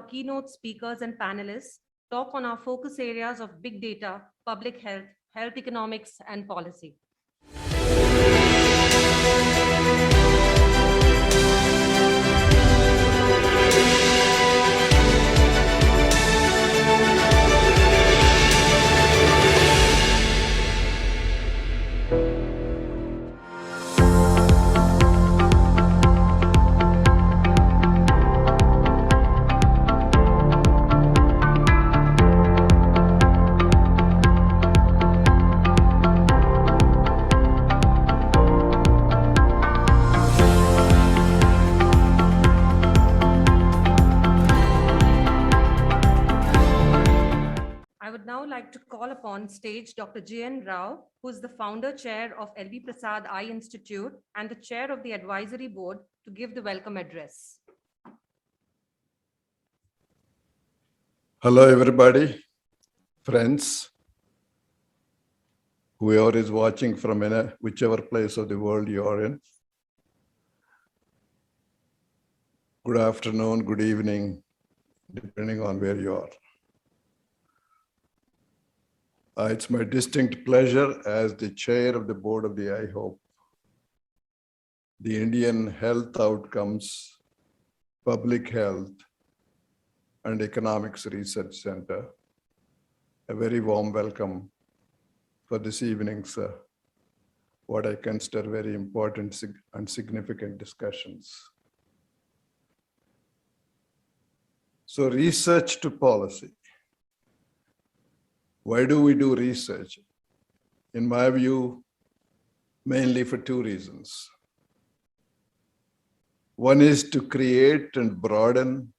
keynote speakers and panelists talk on our focus areas of big data, public health, health economics, and policy. I would now like to call upon stage Dr. G.N.Rao, who is the founder chair of L.V. Prasad Eye Institute and the chair of the advisory board, to give the welcome address. Hello, everybody, friends, whoever is watching from whichever place of the world you are in. Good afternoon, good evening, depending on where you are. It's my distinct pleasure as the chair of the board of the IHOPE, the Indian Health Outcomes, Public Health and Economics Research Center, a very warm welcome for this evening's what I consider very important and significant discussions. So research to policy. Why do we do research? In my view, mainly for two reasons. One is to create and broaden,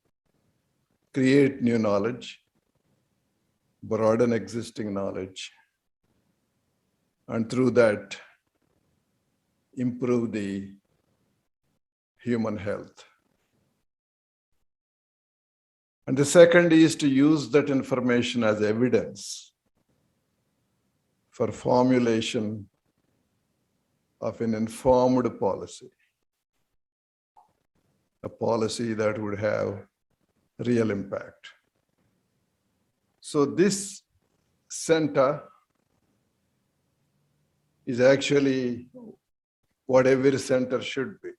create new knowledge, broaden existing knowledge, and through that, improve the human health. And the second is to use that information as evidence for formulation of an informed policy, a policy that would have real impact. So this center is actually what every center should be,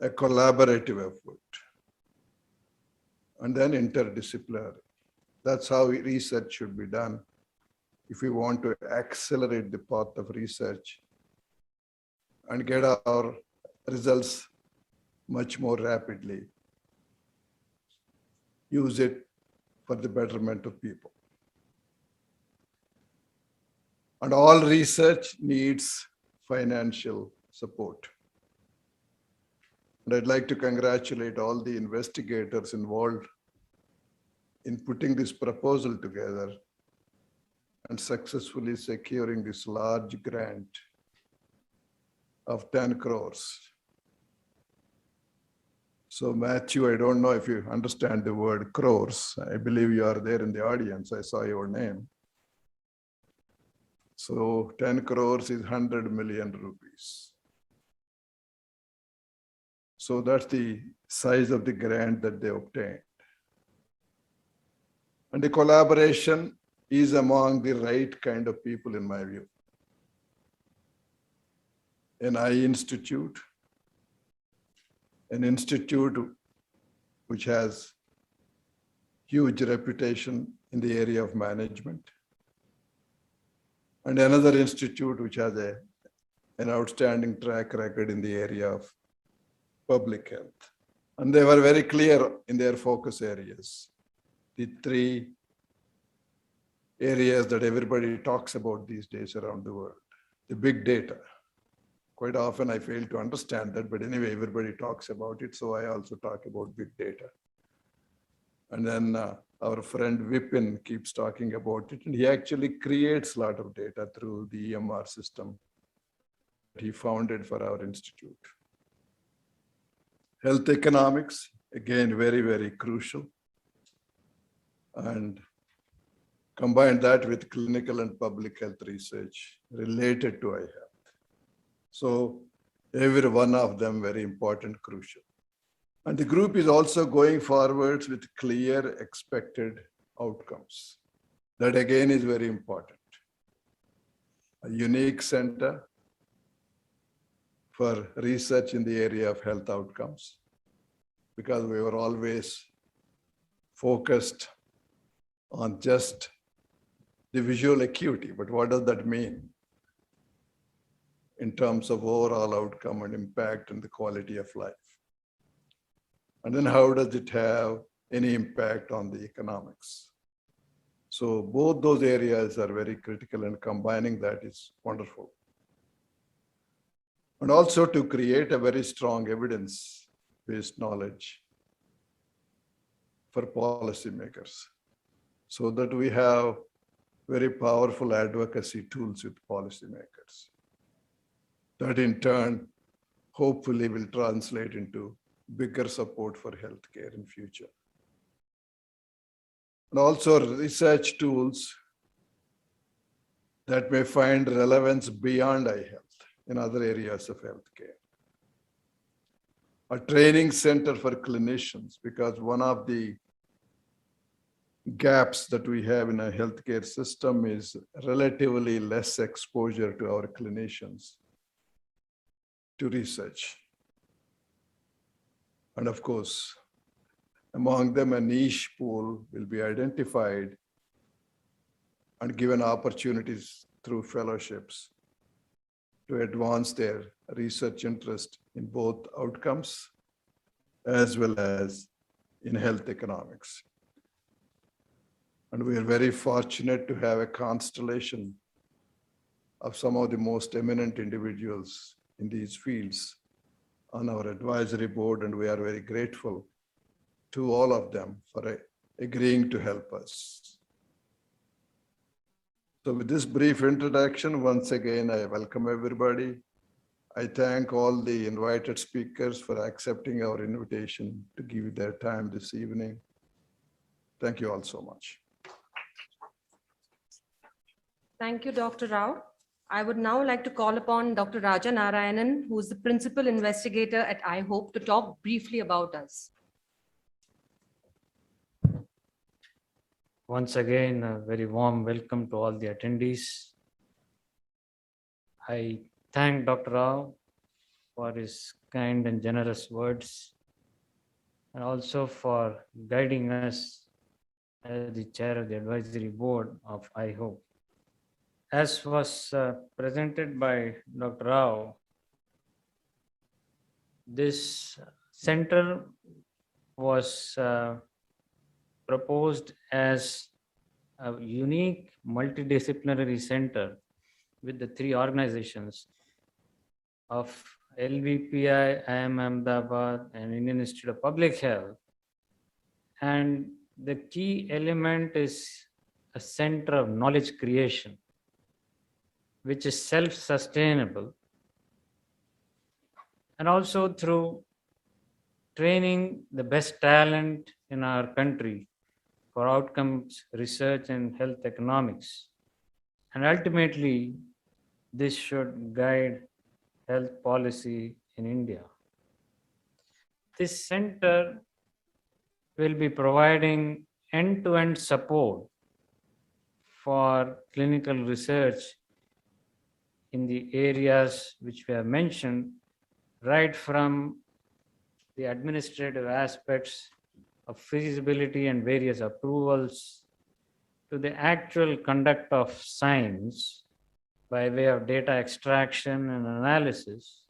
a collaborative effort, and then interdisciplinary. That's how research should be done if we want to accelerate the path of research and get our results much more rapidly. Use it for the betterment of people. And all research needs financial support. And I'd like to congratulate all the investigators involved in putting this proposal together and successfully securing this large grant of 10 crores. So Matthew, I don't know if you understand the word crores. I believe you are there in the audience. I saw your name. So 10 crores is 100 million rupees. So that's the size of the grant that they obtained. And the collaboration is among the right kind of people, in my view. An eye institute, an institute which has huge reputation in the area of management, and another institute which has an outstanding track record in the area of public health. And they were very clear in their focus areas. The three areas that everybody talks about these days around the world. The big data. Quite often I fail to understand that, but anyway, everybody talks about it, so I also talk about big data. And then our friend Vipin keeps talking about it, and he actually creates a lot of data through the EMR system that he founded for our institute. Health economics, again, very, very crucial. And combine that with clinical and public health research related to eye health. So every one of them very important, crucial. And the group is also going forwards with clear expected outcomes. That again is very important. A unique center for research in the area of health outcomes, because we were always focused on just the visual acuity. But what does that mean in terms of overall outcome and impact and the quality of life? And then how does it have any impact on the economics? So both those areas are very critical, and combining that is wonderful. And also to create a very strong evidence-based knowledge for policymakers, so that we have very powerful advocacy tools with policymakers. That in turn, hopefully will translate into bigger support for healthcare in future. And also research tools that may find relevance beyond eye health in other areas of healthcare. A training center for clinicians, because one of the gaps that we have in a healthcare system is relatively less exposure to our clinicians to research. And of course, among them, a niche pool will be identified and given opportunities through fellowships to advance their research interest in both outcomes as well as in health economics. And we are very fortunate to have a constellation of some of the most eminent individuals in these fields on our advisory board, and we are very grateful to all of them for agreeing to help us. So with this brief introduction, once again, I welcome everybody. I thank all the invited speakers for accepting our invitation to give their time this evening. Thank you all so much. Thank you, Dr. Rao. I would now like to call upon Dr. Raja Narayanan, who is the principal investigator at IHOPE, to talk briefly about us. Once again, a very warm welcome to all the attendees. I thank Dr. Rao for his kind and generous words, and also for guiding us as the chair of the advisory board of IHOPE. As was presented by Dr. Rao, this center was proposed as a unique multidisciplinary center with the three organizations of LVPI, IIM Ahmedabad, and Indian Institute of Public Health. And the key element is a center of knowledge creation, which is self-sustainable, and also through training the best talent in our country for outcomes research and health economics. And ultimately, this should guide health policy in India. This center will be providing end-to-end support for clinical research in the areas which we have mentioned, right from the administrative aspects of feasibility and various approvals to the actual conduct of science by way of data extraction and analysis.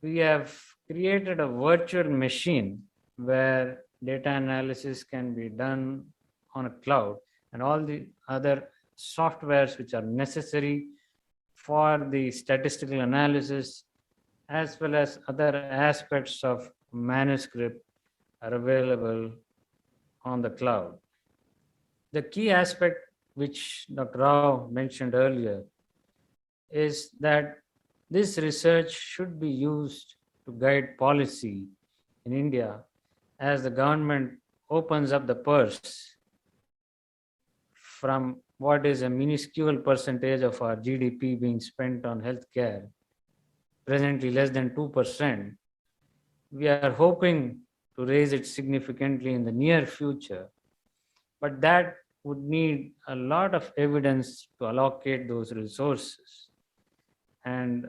We have created a virtual machine where data analysis can be done on a cloud, and all the other softwares which are necessary for the statistical analysis as well as other aspects of manuscript are available on the cloud. The key aspect which Dr. Rao mentioned earlier is that this research should be used to guide policy in India as the government opens up the purse from what is a minuscule percentage of our GDP being spent on healthcare, presently less than 2%, We are hoping to raise it significantly in the near future, but that would need a lot of evidence to allocate those resources. And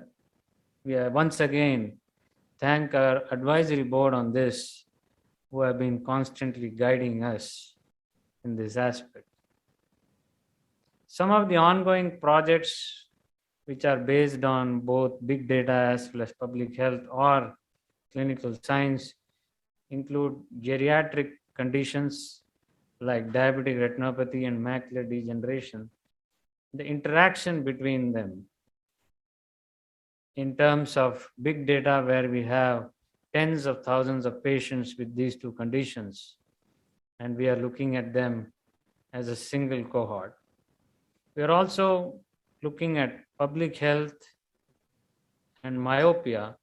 we are once again thank our advisory board on this, who have been constantly guiding us in this aspect. Some of the ongoing projects which are based on both big data as well as public health or clinical science include geriatric conditions like diabetic retinopathy and macular degeneration. The interaction between them in terms of big data, where we have tens of thousands of patients with these two conditions, and we are looking at them as a single cohort. We are also looking at public health and myopia,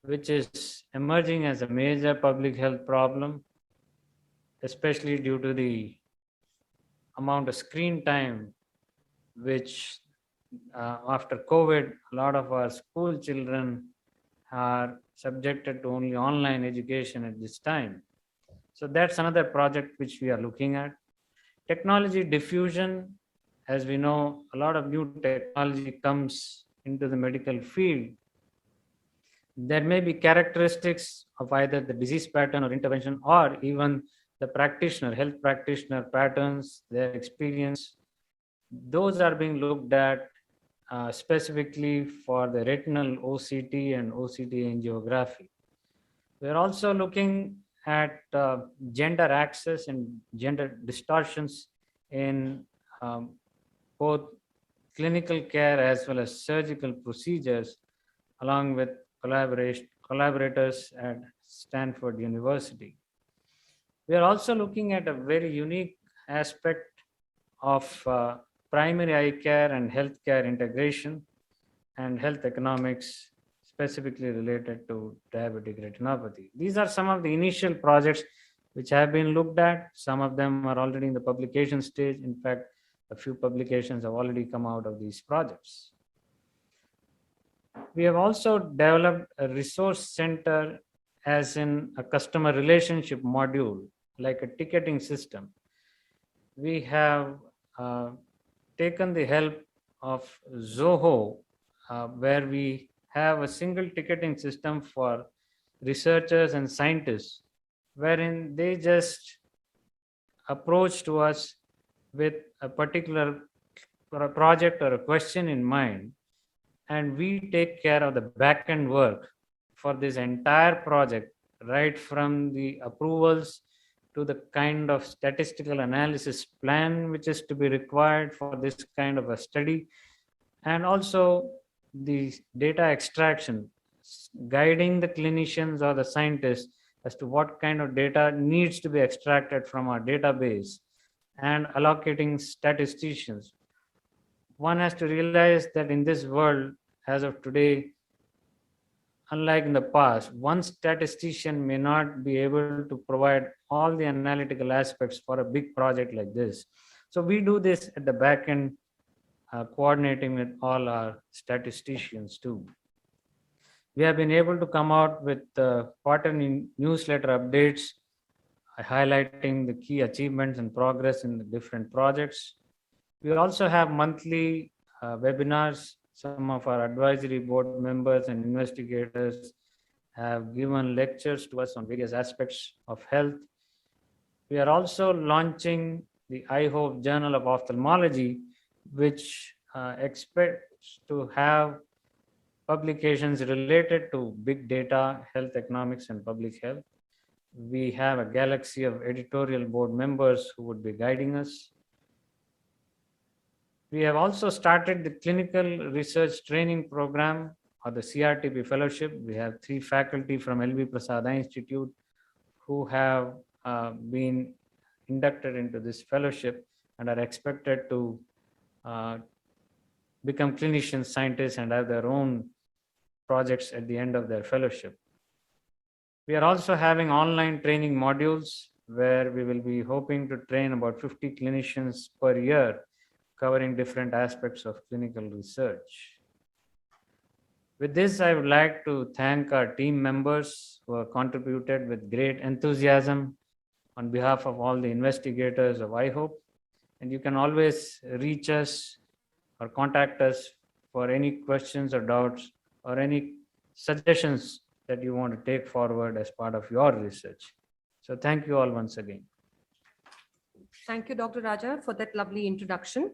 which is emerging as a major public health problem, especially due to the amount of screen time, which after COVID, a lot of our school children are subjected to only online education at this time. So that's another project which we are looking at. Technology diffusion, as we know, a lot of new technology comes into the medical field. There may be characteristics of either the disease pattern or intervention, or even the practitioner, health practitioner patterns, their experience. Those are being looked at specifically for the retinal OCT and OCT angiography. We're also looking at gender access and gender distortions in both clinical care as well as surgical procedures, along with collaborators at Stanford University. We are also looking at a very unique aspect of primary eye care and healthcare integration and health economics, specifically related to diabetic retinopathy. These are some of the initial projects which have been looked at. Some of them are already in the publication stage. In fact, a few publications have already come out of these projects. We have also developed a resource center, as in a customer relationship module, like a ticketing system. We have taken the help of Zoho, where we have a single ticketing system for researchers and scientists, wherein they just approach to us with a particular project or a question in mind, and we take care of the back end work for this entire project, right from the approvals to the kind of statistical analysis plan which is to be required for this kind of a study, and also the data extraction, guiding the clinicians or the scientists as to what kind of data needs to be extracted from our database, and allocating statisticians. One has to realize that in this world, as of today, unlike in the past, one statistician may not be able to provide all the analytical aspects for a big project like this. So we do this at the back end, coordinating with all our statisticians too. We have been able to come out with quarterly newsletter updates, highlighting the key achievements and progress in the different projects. We also have monthly webinars. Some of our advisory board members and investigators have given lectures to us on various aspects of health. We are also launching the IHOPE Journal of Ophthalmology, which expects to have publications related to big data, health economics, and public health. We have a galaxy of editorial board members who would be guiding us. We have also started the clinical research training program, or the CRTP fellowship. We have 3 faculty from LV Prasad Eye Institute who have been inducted into this fellowship and are expected to become clinician scientists and have their own projects at the end of their fellowship. We are also having online training modules where we will be hoping to train about 50 clinicians per year, covering different aspects of clinical research. With this, I would like to thank our team members who have contributed with great enthusiasm on behalf of all the investigators of IHOPE. And you can always reach us or contact us for any questions or doubts or any suggestions that you want to take forward as part of your research. So thank you all once again. Thank you, Dr. Raja, for that lovely introduction.